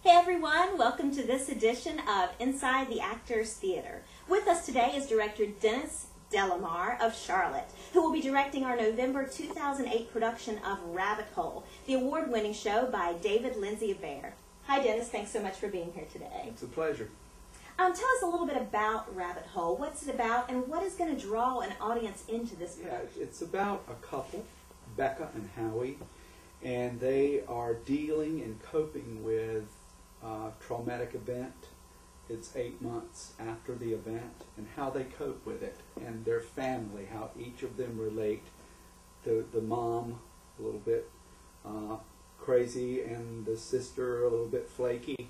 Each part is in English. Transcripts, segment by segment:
Hey everyone, welcome to this edition of Inside the Actors Theater. With us today is director Dennis Delamar of Charlotte, who will be directing our November 2008 production of Rabbit Hole, the award-winning show by David Lindsay-Abaire. Hi Dennis, thanks so much for being here today. It's a pleasure. Tell us a little bit about Rabbit Hole. What's it about, and what is going to draw an audience into this production? Yeah, it's about a couple, Becca and Howie, and they are dealing and coping with a traumatic event. It's 8 months after the event, and how they cope with it, and their family, how each of them relate. The mom, a little bit crazy, and the sister, a little bit flaky,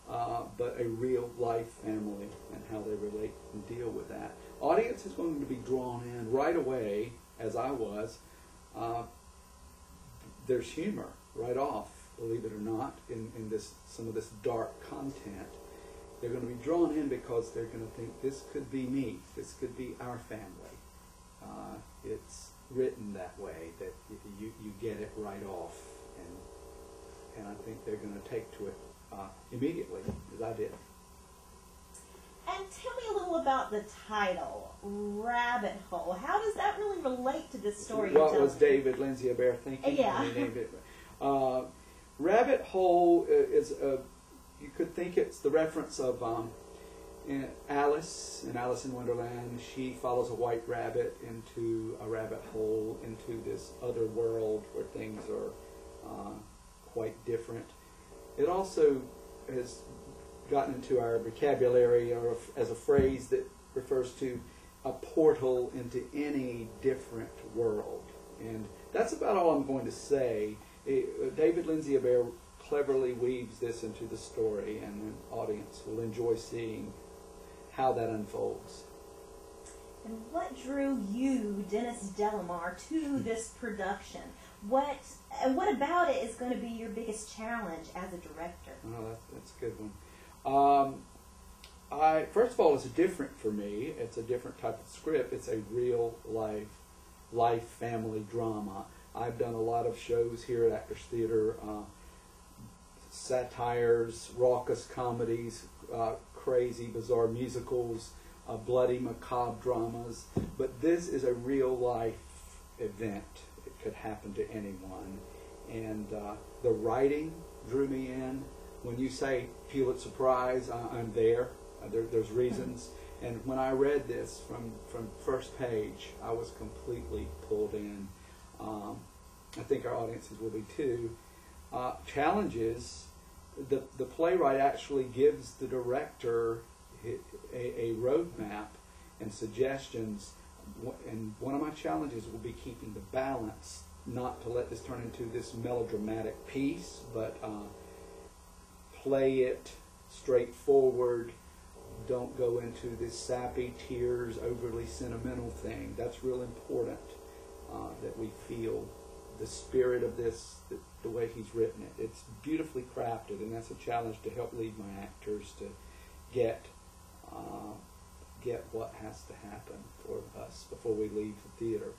but a real life family, and how they relate and deal with that. Audience is going to be drawn in right away, as I was. There's humor right off, believe it or not, in some of this dark content. They're going to be drawn in because they're going to think, this could be me, this could be our family. It's written that way, that you get it right off, and I think they're going to take to it immediately, as I did. And tell me a little about the title, Rabbit Hole. How does that really relate to this story? What was David Lindsay-Abaire thinking? Yeah. When he named it? Rabbit Hole is you could think it's the reference of Alice in Wonderland. She follows a white rabbit into a rabbit hole, into this other world where things are quite different. It also has gotten into our vocabulary as a phrase that refers to a portal into any different world. And that's about all I'm going to say. David Lindsay-Abaire cleverly weaves this into the story, and the audience will enjoy seeing how that unfolds. And what drew you, Dennis Delamar, to this production? What about it is going to be your biggest challenge as a director? Oh, that's a good one. First of all, it's different for me. It's a different type of script. It's a real life family drama. I've done a lot of shows here at Actors Theater, satires, raucous comedies, crazy, bizarre musicals, bloody, macabre dramas. But this is a real life event. It could happen to anyone. And the writing drew me in. When you say Pulitzer Prize, I'm there. There's reasons. And when I read this from first page, I was completely pulled in. I think our audiences will be too. Challenges, the playwright actually gives the director a roadmap and suggestions, and one of my challenges will be keeping the balance, not to let this turn into this melodramatic piece, but play it straightforward. Don't go into this sappy tears, overly sentimental thing. That's real important, that we feel the spirit of this, the way he's written it. It's beautifully crafted, and that's a challenge to help lead my actors to get what has to happen for us before we leave the theater.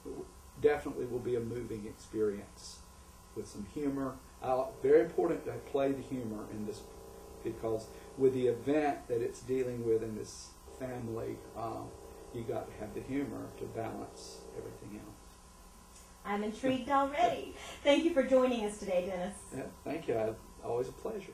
It definitely will be a moving experience with some humor. Very important to play the humor in this, because with the event that it's dealing with in this family, you got to have the humor to balance everything else. I'm intrigued already. Thank you for joining us today, Dennis. Yeah, thank you. Always a pleasure.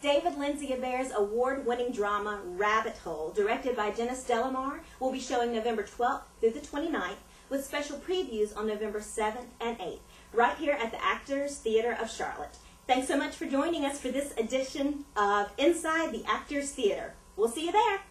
David Lindsay-Abaire's award-winning drama, Rabbit Hole, directed by Dennis Delamar, will be showing November 12th through the 29th, with special previews on November 7th and 8th, right here at the Actors Theater of Charlotte. Thanks so much for joining us for this edition of Inside the Actors Theater. We'll see you there.